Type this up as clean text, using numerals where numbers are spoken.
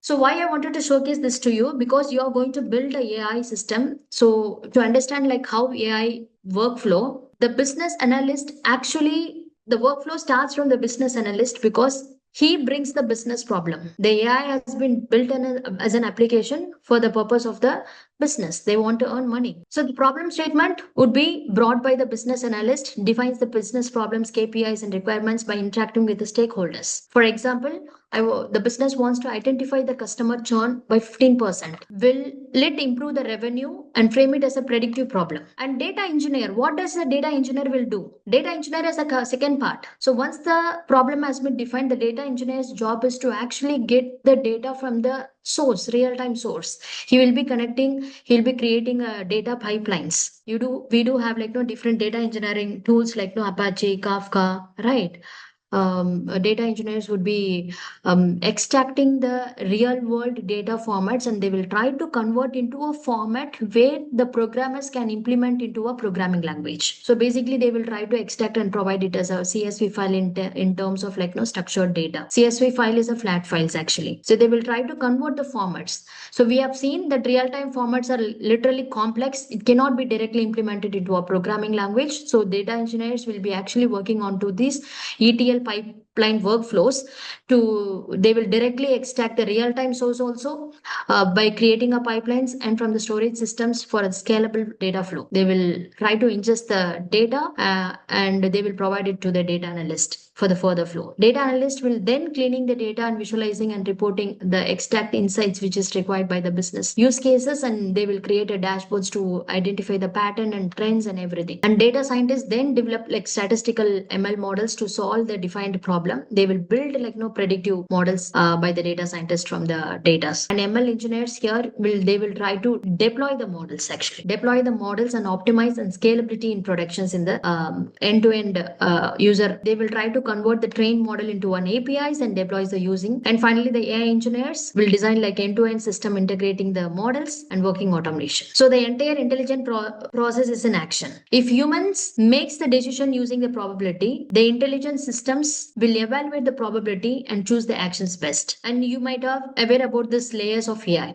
So why I wanted to showcase this to you, because you are going to build a AI system. So to understand like how AI workflow, the business analyst actually, the workflow starts from the business analyst because he brings the business problem. The AI has been built as an application for the purpose of the business. They want to earn money. So the problem statement would be brought by the business analyst, defines the business problems, KPIs, and requirements by interacting with the stakeholders. For example, the business wants to identify the customer churn by 15%. Will it improve the revenue and frame it as a predictive problem? And data engineer, what does the data engineer will do? Data engineer is a second part. So once the problem has been defined, the data engineer's job is to actually get the data from the source, real-time source. He'll be creating data pipelines. We do have like no different data engineering tools like no Apache, Kafka, right? Data engineers would be extracting the real world data formats, and they will try to convert into a format where the programmers can implement into a programming language. So basically they will try to extract and provide it as a CSV file in terms of like no structured data. CSV file is a flat files actually. So they will try to convert the formats. So we have seen that real-time formats are literally complex. It cannot be directly implemented into a programming language. So data engineers will be actually working onto these ETL pipeline workflows. They will directly extract the real-time source also by creating a pipelines, and from the storage systems for a scalable data flow. They will try to ingest the data and they will provide it to the data analyst for the further flow. Data analyst will then cleaning the data and visualizing and reporting the extract insights which is required by the business use cases, and they will create a dashboards to identify the pattern and trends and everything. And data scientists then develop like statistical ML models to solve the defined problem. They will build like no predictive models by the data scientist from the data. And ML engineers here will try to deploy the models, actually deploy the models and optimize and scalability in productions in the end-to-end user. They will try to convert the trained model into an APIs and deploys the using. And finally, the AI engineers will design like end-to-end system integrating the models and working automation. So the entire intelligent process is in action. If humans makes the decision using the probability, the intelligent systems will evaluate the probability and choose the actions best. And you might have aware about this layers of AI.